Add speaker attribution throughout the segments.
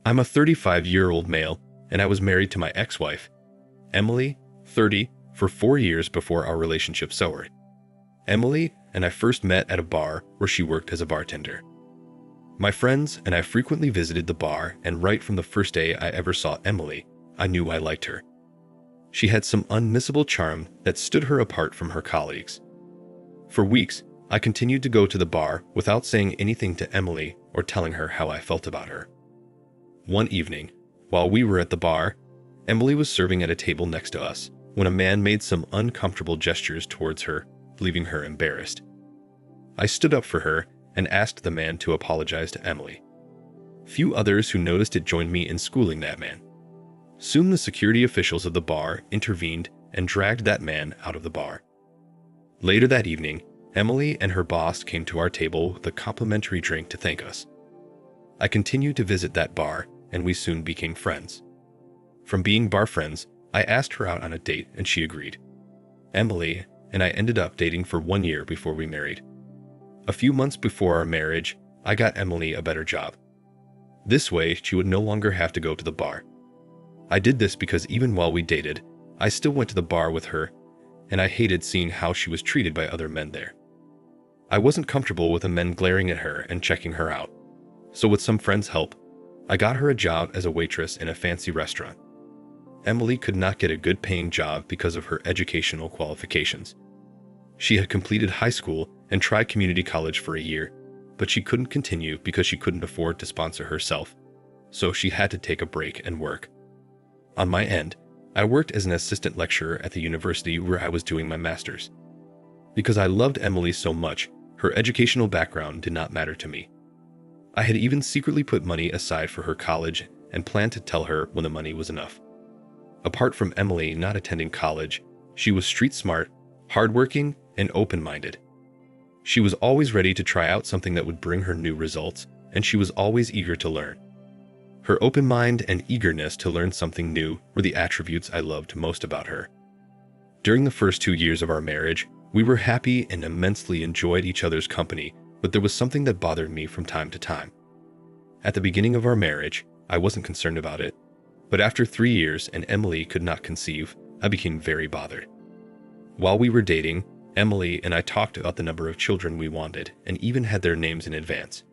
Speaker 1: I'm a 35-year-old male, and I was married to my ex-wife, Emily, 30, for 4 years before our relationship soured. Emily and I first met at a bar where she worked as a bartender. My friends and I frequently visited the bar, and right from the first day I ever saw Emily, I knew I liked her. She had some unmissable charm that stood her apart from her colleagues. For weeks, I continued to go to the bar without saying anything to Emily or telling her how I felt about her. One evening, while we were at the bar, Emily was serving at a table next to us when a man made some uncomfortable gestures towards her, leaving her embarrassed. I stood up for her and asked the man to apologize to Emily. Few others who noticed it joined me in schooling that man. Soon the security officials of the bar intervened and dragged that man out of the bar. Later that evening, Emily and her boss came to our table with a complimentary drink to thank us. I continued to visit that bar, and we soon became friends. From being bar friends, I asked her out on a date and she agreed. Emily and I ended up dating for 1 year before we married. A few months before our marriage, I got Emily a better job. This way, she would no longer have to go to the bar. I did this because even while we dated, I still went to the bar with her, and I hated seeing how she was treated by other men there. I wasn't comfortable with the men glaring at her and checking her out. So with some friends' help, I got her a job as a waitress in a fancy restaurant. Emily could not get a good-paying job because of her educational qualifications. She had completed high school and tried community college for a year, but she couldn't continue because she couldn't afford to sponsor herself, so she had to take a break and work. On my end, I worked as an assistant lecturer at the university where I was doing my master's. Because I loved Emily so much, her educational background did not matter to me. I had even secretly put money aside for her college and planned to tell her when the money was enough. Apart from Emily not attending college, she was street smart, hardworking, and open-minded. She was always ready to try out something that would bring her new results, and she was always eager to learn. Her open mind and eagerness to learn something new were the attributes I loved most about her. During the first 2 years of our marriage, we were happy and immensely enjoyed each other's company, but there was something that bothered me from time to time. At the beginning of our marriage, I wasn't concerned about it, but after 3 years and Emily could not conceive, I became very bothered. While we were dating, Emily and I talked about the number of children we wanted and even had their names in advance.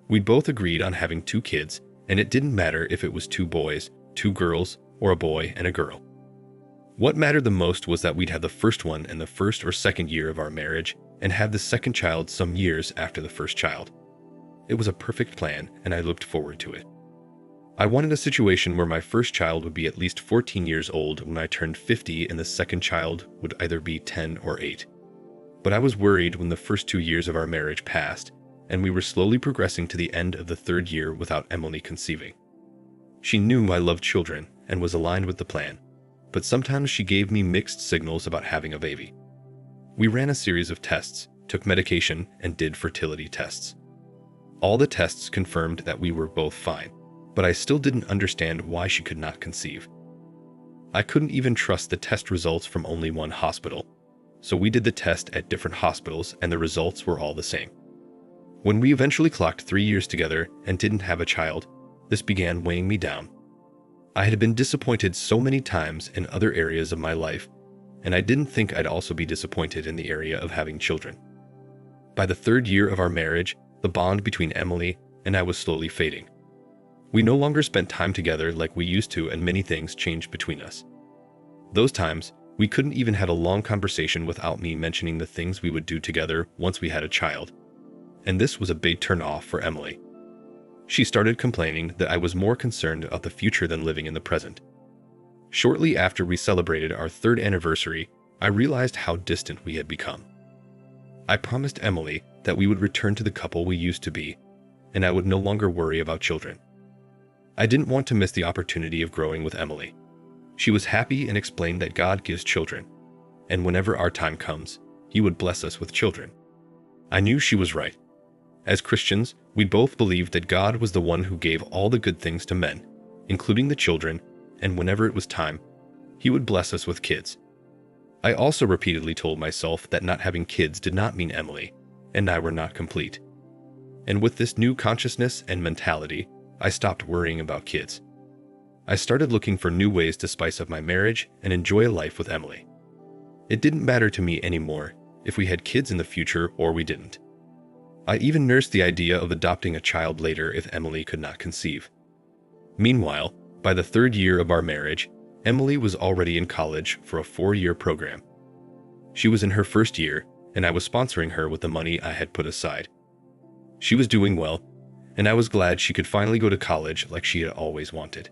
Speaker 1: We'd both agreed on having 2 kids, and it didn't matter if it was 2 boys, 2 girls, or a boy and a girl. What mattered the most was that we'd have the first one in the first or second year of our marriage and have the second child some years after the first child. It was a perfect plan, and I looked forward to it. I wanted a situation where my first child would be at least 14 years old when I turned 50 and the second child would either be 10 or 8. But I was worried when the first 2 years of our marriage passed, and we were slowly progressing to the end of the 3rd year without Emily conceiving. She knew I loved children and was aligned with the plan, but sometimes she gave me mixed signals about having a baby. We ran a series of tests, took medication, and did fertility tests. All the tests confirmed that we were both fine, but I still didn't understand why she could not conceive. I couldn't even trust the test results from only one hospital, so we did the test at different hospitals and the results were all the same. When we eventually clocked 3 years together and didn't have a child, this began weighing me down. I had been disappointed so many times in other areas of my life, and I didn't think I'd also be disappointed in the area of having children. By the 3rd year of our marriage, the bond between Emily and I was slowly fading. We no longer spent time together like we used to, and many things changed between us. Those times, we couldn't even have a long conversation without me mentioning the things we would do together once we had a child. And this was a big turn-off for Emily. She started complaining that I was more concerned about the future than living in the present. Shortly after we celebrated our 3rd anniversary, I realized how distant we had become. I promised Emily that we would return to the couple we used to be, and I would no longer worry about children. I didn't want to miss the opportunity of growing with Emily. She was happy and explained that God gives children, and whenever our time comes, He would bless us with children. I knew she was right. As Christians, we both believed that God was the one who gave all the good things to men, including the children, and whenever it was time, He would bless us with kids. I also repeatedly told myself that not having kids did not mean Emily and I were not complete. And with this new consciousness and mentality, I stopped worrying about kids. I started looking for new ways to spice up my marriage and enjoy a life with Emily. It didn't matter to me anymore if we had kids in the future or we didn't. I even nursed the idea of adopting a child later if Emily could not conceive. Meanwhile, by the 3rd year of our marriage, Emily was already in college for a 4-year program. She was in her 1st year, and I was sponsoring her with the money I had put aside. She was doing well, and I was glad she could finally go to college like she had always wanted.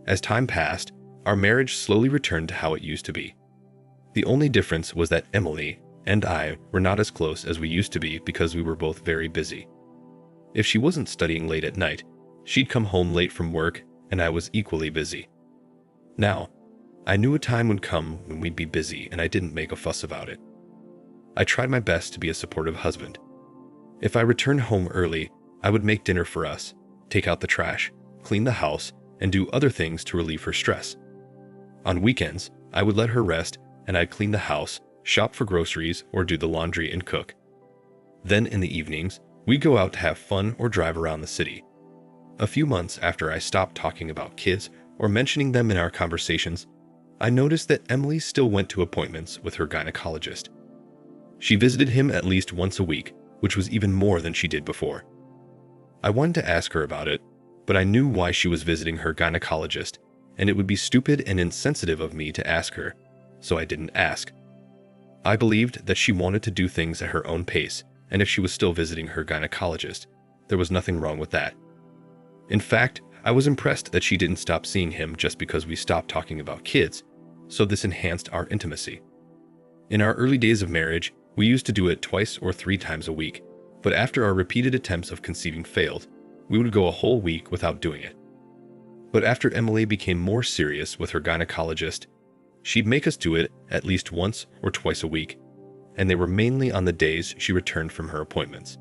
Speaker 1: As time passed, our marriage slowly returned to how it used to be. The only difference was that Emily and I were not as close as we used to be because we were both very busy. If she wasn't studying late at night, she'd come home late from work, and I was equally busy. Now, I knew a time would come when we'd be busy, and I didn't make a fuss about it. I tried my best to be a supportive husband. If I returned home early, I would make dinner for us, take out the trash, clean the house, and do other things to relieve her stress. On weekends, I would let her rest, and I'd clean the house, shop for groceries, or do the laundry and cook. Then in the evenings, we'd go out to have fun or drive around the city. A few months after I stopped talking about kids or mentioning them in our conversations, I noticed that Emily still went to appointments with her gynecologist. She visited him at least once a week, which was even more than she did before. I wanted to ask her about it, but I knew why she was visiting her gynecologist, and it would be stupid and insensitive of me to ask her, so I didn't ask. I believed that she wanted to do things at her own pace, and if she was still visiting her gynecologist, there was nothing wrong with that. In fact, I was impressed that she didn't stop seeing him just because we stopped talking about kids, so this enhanced our intimacy. In our early days of marriage, we used to do it 2 or 3 times a week, but after our repeated attempts of conceiving failed, we would go a whole week without doing it. But after Emily became more serious with her gynecologist, she'd make us do it at least once or twice a week, and they were mainly on the days she returned from her appointments.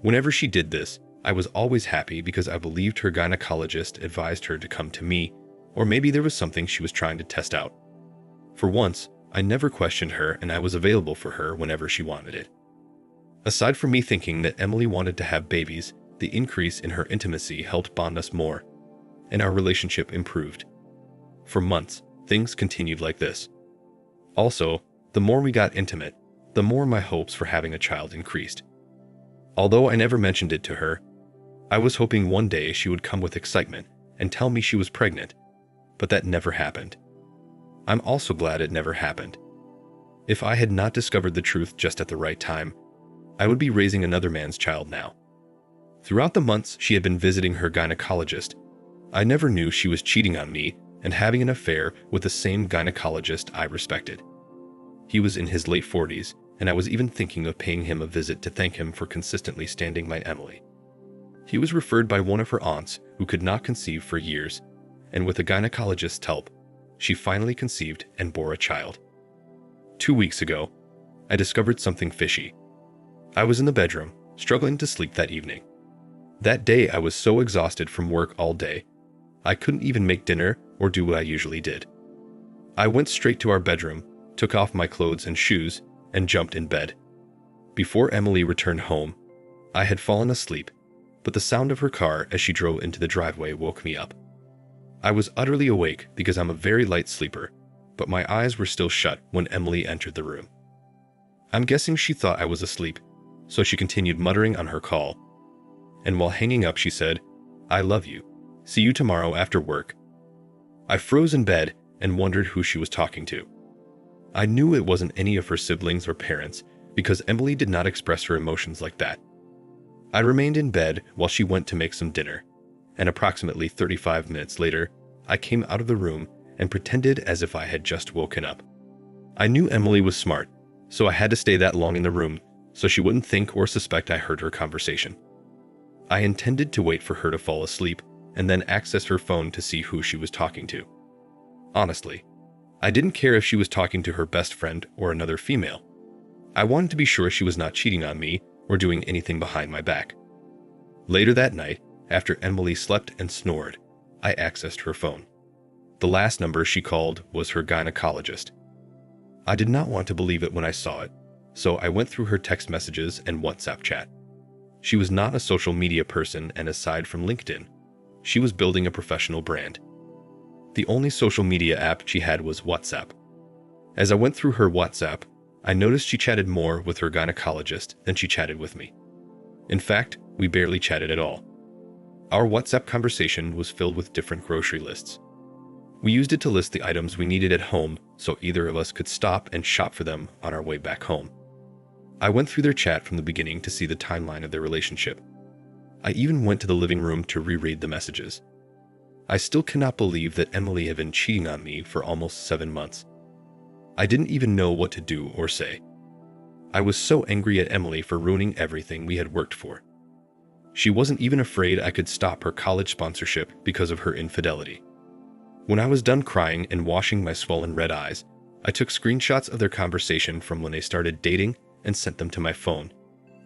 Speaker 1: Whenever she did this, I was always happy because I believed her gynecologist advised her to come to me, or maybe there was something she was trying to test out. For once, I never questioned her, and I was available for her whenever she wanted it. Aside from me thinking that Emily wanted to have babies, the increase in her intimacy helped bond us more, and our relationship improved. For months, things continued like this. Also, the more we got intimate, the more my hopes for having a child increased. Although I never mentioned it to her, I was hoping one day she would come with excitement and tell me she was pregnant, but that never happened. I'm also glad it never happened. If I had not discovered the truth just at the right time, I would be raising another man's child now. Throughout the months she had been visiting her gynecologist, I never knew she was cheating on me and having an affair with the same gynecologist I respected. He was in his late 40s, and I was even thinking of paying him a visit to thank him for consistently standing by Emily. He was referred by one of her aunts who could not conceive for years, and with a gynecologist's help, she finally conceived and bore a child. 2 weeks ago, I discovered something fishy. I was in the bedroom, struggling to sleep that evening. That day I was so exhausted from work all day, I couldn't even make dinner or do what I usually did. I went straight to our bedroom, took off my clothes and shoes, and jumped in bed. Before Emily returned home, I had fallen asleep, but the sound of her car as she drove into the driveway woke me up. I was utterly awake because I'm a very light sleeper, but my eyes were still shut when Emily entered the room. I'm guessing she thought I was asleep, so she continued muttering on her call. And while hanging up, she said, "I love you. See you tomorrow after work." I froze in bed and wondered who she was talking to. I knew it wasn't any of her siblings or parents because Emily did not express her emotions like that. I remained in bed while she went to make some dinner, and approximately 35 minutes later, I came out of the room and pretended as if I had just woken up. I knew Emily was smart, so I had to stay that long in the room so she wouldn't think or suspect I heard her conversation. I intended to wait for her to fall asleep and then access her phone to see who she was talking to. Honestly, I didn't care if she was talking to her best friend or another female. I wanted to be sure she was not cheating on me or doing anything behind my back. Later that night, after Emily slept and snored, I accessed her phone. The last number she called was her gynecologist. I did not want to believe it when I saw it, so I went through her text messages and WhatsApp chat. She was not a social media person, and aside from LinkedIn, she was building a professional brand. The only social media app she had was WhatsApp. As I went through her WhatsApp, I noticed she chatted more with her gynecologist than she chatted with me. In fact, we barely chatted at all. Our WhatsApp conversation was filled with different grocery lists. We used it to list the items we needed at home so either of us could stop and shop for them on our way back home. I went through their chat from the beginning to see the timeline of their relationship. I even went to the living room to reread the messages. I still cannot believe that Emily had been cheating on me for almost 7 months. I didn't even know what to do or say. I was so angry at Emily for ruining everything we had worked for. She wasn't even afraid I could stop her college sponsorship because of her infidelity. When I was done crying and washing my swollen red eyes, I took screenshots of their conversation from when they started dating and sent them to my phone.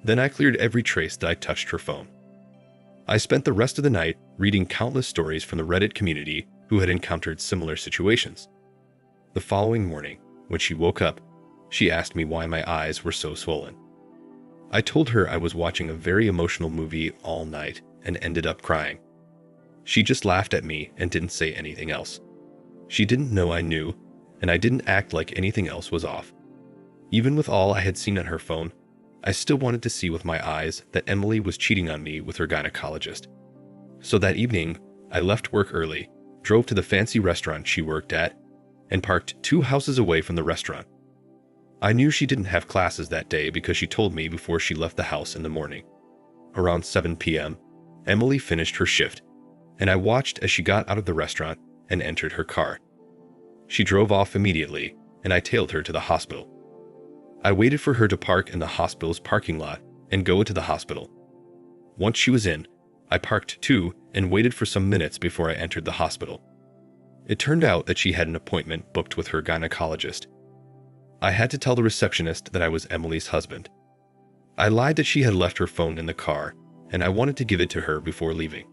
Speaker 1: Then I cleared every trace that I touched her phone. I spent the rest of the night reading countless stories from the Reddit community who had encountered similar situations. The following morning, when she woke up, she asked me why my eyes were so swollen. I told her I was watching a very emotional movie all night and ended up crying. She just laughed at me and didn't say anything else. She didn't know I knew, and I didn't act like anything else was off. Even with all I had seen on her phone, I still wanted to see with my eyes that Emily was cheating on me with her gynecologist. So that evening, I left work early, drove to the fancy restaurant she worked at, and parked 2 houses away from the restaurant. I knew she didn't have classes that day because she told me before she left the house in the morning. Around 7 p.m., Emily finished her shift, and I watched as she got out of the restaurant and entered her car. She drove off immediately, and I tailed her to the hospital. I waited for her to park in the hospital's parking lot and go to the hospital. Once she was in, I parked too and waited for some minutes before I entered the hospital. It turned out that she had an appointment booked with her gynecologist. I had to tell the receptionist that I was Emily's husband. I lied that she had left her phone in the car, and I wanted to give it to her before leaving.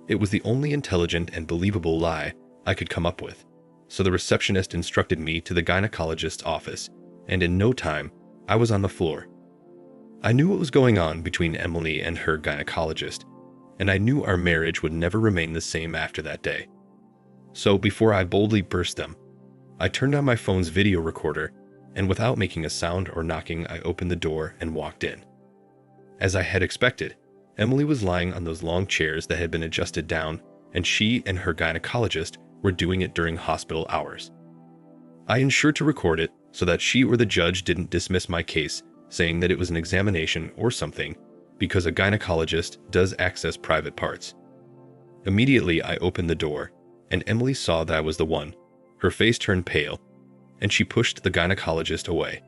Speaker 1: It was the only intelligent and believable lie I could come up with, so the receptionist instructed me to the gynecologist's office, and in no time, I was on the floor. I knew what was going on between Emily and her gynecologist, and I knew our marriage would never remain the same after that day. So before I boldly burst them, I turned on my phone's video recorder, and without making a sound or knocking, I opened the door and walked in. As I had expected, Emily was lying on those long chairs that had been adjusted down, and she and her gynecologist were doing it during hospital hours. I ensured to record it so that she or the judge didn't dismiss my case, saying that it was an examination or something, because a gynecologist does access private parts. Immediately, I opened the door, and Emily saw that I was the one. Her face turned pale, and she pushed the gynecologist away.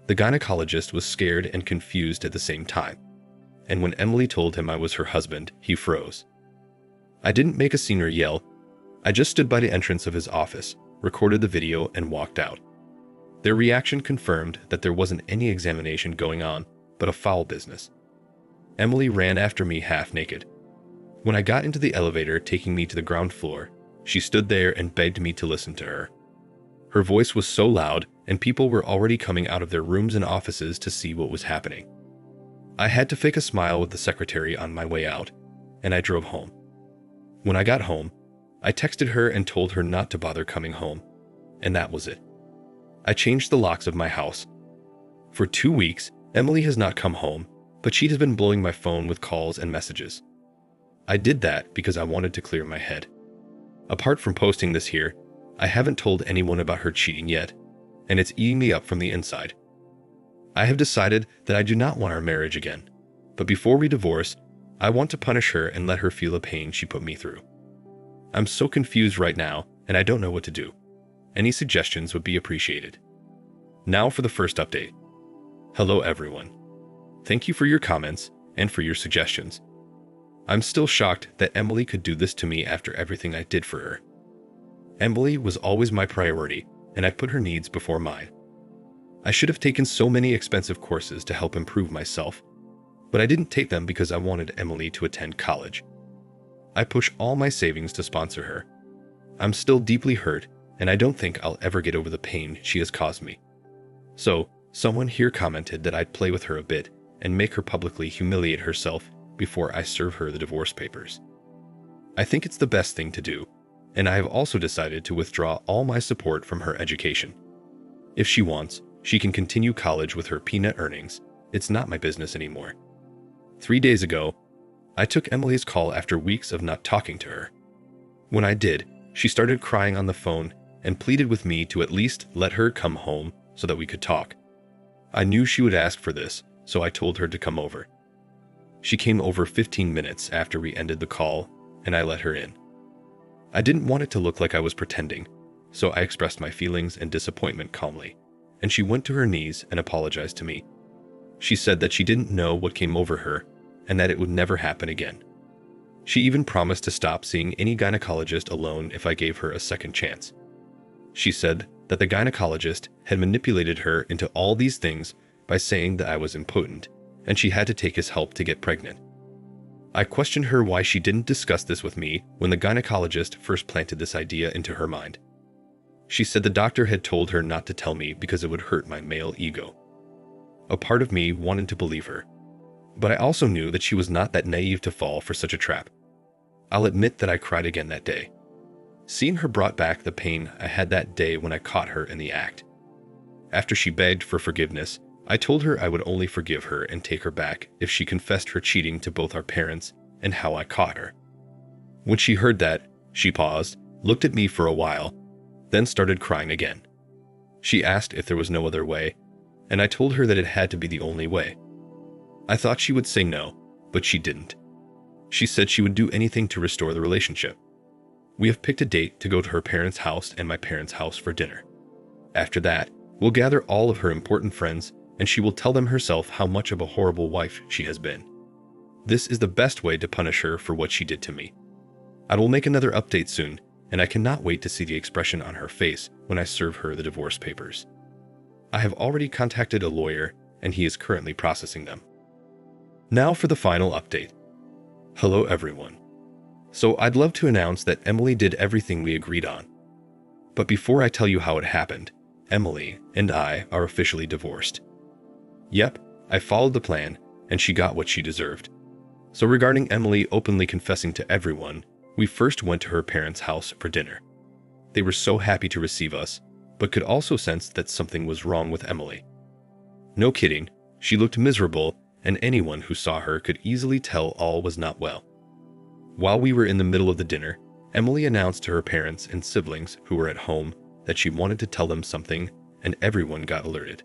Speaker 1: The gynecologist was scared and confused at the same time, and when Emily told him I was her husband, he froze. I didn't make a scene or yell. I just stood by the entrance of his office, recorded the video, and walked out. Their reaction confirmed that there wasn't any examination going on, but a foul business. Emily ran after me half naked. When I got into the elevator taking me to the ground floor, she stood there and begged me to listen to her. Her voice was so loud, and people were already coming out of their rooms and offices to see what was happening. I had to fake a smile with the secretary on my way out, and I drove home. When I got home, I texted her and told her not to bother coming home, and that was it. I changed the locks of my house. For 2 weeks, Emily has not come home, but she has been blowing my phone with calls and messages. I did that because I wanted to clear my head. Apart from posting this here, I haven't told anyone about her cheating yet, and it's eating me up from the inside. I have decided that I do not want our marriage again, but before we divorce, I want to punish her and let her feel the pain she put me through. I'm so confused right now, and I don't know what to do. Any suggestions would be appreciated. Now for the first update. Hello everyone. Thank you for your comments and for your suggestions. I'm still shocked that Emily could do this to me after everything I did for her. Emily was always my priority, and I put her needs before mine. I should have taken so many expensive courses to help improve myself, but I didn't take them because I wanted Emily to attend college. I push all my savings to sponsor her. I'm still deeply hurt, and I don't think I'll ever get over the pain she has caused me. So, someone here commented that I'd play with her a bit and make her publicly humiliate herself before I serve her the divorce papers. I think it's the best thing to do, and I have also decided to withdraw all my support from her education. If she wants, she can continue college with her peanut earnings. It's not my business anymore. 3 days ago, I took Emily's call after weeks of not talking to her. When I did, she started crying on the phone and pleaded with me to at least let her come home so that we could talk. I knew she would ask for this, so I told her to come over. She came over 15 minutes after we ended the call, and I let her in. I didn't want it to look like I was pretending, so I expressed my feelings and disappointment calmly, and she went to her knees and apologized to me. She said that she didn't know what came over her and that it would never happen again. She even promised to stop seeing any gynecologist alone if I gave her a second chance. She said that the gynecologist had manipulated her into all these things by saying that I was impotent, and she had to take his help to get pregnant. I questioned her why she didn't discuss this with me when the gynecologist first planted this idea into her mind. She said the doctor had told her not to tell me because it would hurt my male ego. A part of me wanted to believe her, but I also knew that she was not that naive to fall for such a trap. I'll admit that I cried again that day. Seeing her brought back the pain I had that day when I caught her in the act. After she begged for forgiveness, I told her I would only forgive her and take her back if she confessed her cheating to both our parents and how I caught her. When she heard that, she paused, looked at me for a while, then started crying again. She asked if there was no other way, and I told her that it had to be the only way. I thought she would say no, but she didn't. She said she would do anything to restore the relationship. We have picked a date to go to her parents' house and my parents' house for dinner. After that, we'll gather all of her important friends, and she will tell them herself how much of a horrible wife she has been. This is the best way to punish her for what she did to me. I will make another update soon, and I cannot wait to see the expression on her face when I serve her the divorce papers. I have already contacted a lawyer, and he is currently processing them. Now for the final update. Hello everyone. So I'd love to announce that Emily did everything we agreed on. But before I tell you how it happened, Emily and I are officially divorced. Yep, I followed the plan, and she got what she deserved. So regarding Emily openly confessing to everyone, we first went to her parents' house for dinner. They were so happy to receive us, but could also sense that something was wrong with Emily. No kidding, she looked miserable, and anyone who saw her could easily tell all was not well. While we were in the middle of the dinner, Emily announced to her parents and siblings who were at home that she wanted to tell them something, and everyone got alerted.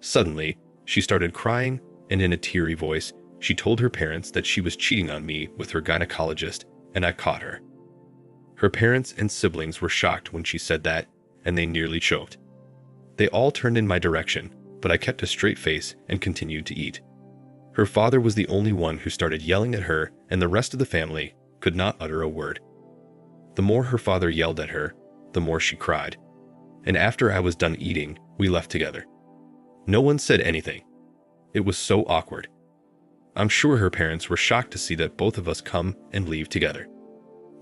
Speaker 1: Suddenly, she started crying, and in a teary voice, she told her parents that she was cheating on me with her gynecologist, and I caught her. Her parents and siblings were shocked when she said that, and they nearly choked. They all turned in my direction, but I kept a straight face and continued to eat. Her father was the only one who started yelling at her, and the rest of the family could not utter a word. The more her father yelled at her, the more she cried. And after I was done eating, we left together. No one said anything. It was so awkward. I'm sure her parents were shocked to see that both of us come and leave together.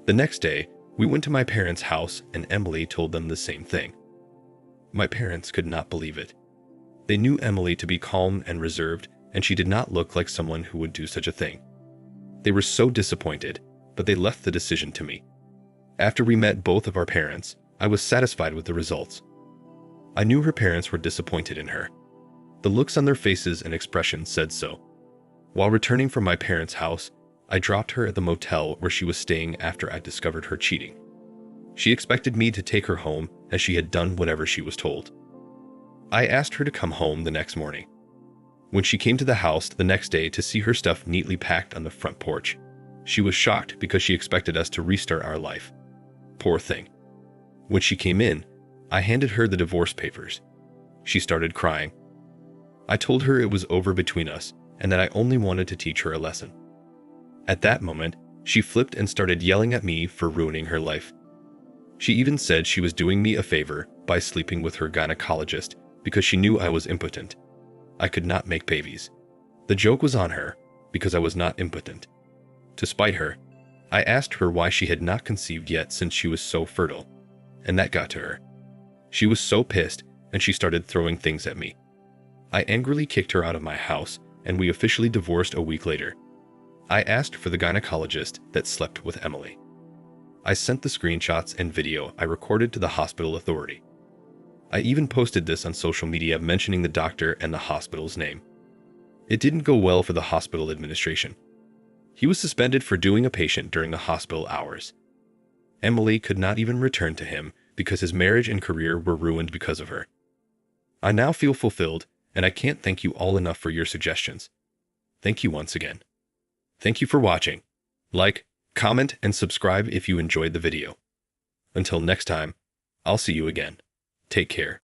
Speaker 1: The next day, we went to my parents' house and Emily told them the same thing. My parents could not believe it. They knew Emily to be calm and reserved, and she did not look like someone who would do such a thing. They were so disappointed, but they left the decision to me. After we met both of our parents, I was satisfied with the results. I knew her parents were disappointed in her. The looks on their faces and expressions said so. While returning from my parents' house, I dropped her at the motel where she was staying after I discovered her cheating. She expected me to take her home as she had done whatever she was told. I asked her to come home the next morning. When she came to the house the next day to see her stuff neatly packed on the front porch, she was shocked because she expected us to restart our life. Poor thing. When she came in, I handed her the divorce papers. She started crying. I told her it was over between us and that I only wanted to teach her a lesson. At that moment, she flipped and started yelling at me for ruining her life. She even said she was doing me a favor by sleeping with her gynecologist because she knew I was impotent. I could not make babies. The joke was on her because I was not impotent. To spite her, I asked her why she had not conceived yet since she was so fertile, and that got to her. She was so pissed and she started throwing things at me. I angrily kicked her out of my house and we officially divorced a week later. I asked for the gynecologist that slept with Emily. I sent the screenshots and video I recorded to the hospital authority. I even posted this on social media mentioning the doctor and the hospital's name. It didn't go well for the hospital administration. He was suspended for doing a patient during the hospital hours. Emily could not even return to him because his marriage and career were ruined because of her. I now feel fulfilled, and I can't thank you all enough for your suggestions. Thank you once again. Thank you for watching. Like, comment, and subscribe if you enjoyed the video. Until next time, I'll see you again. Take care.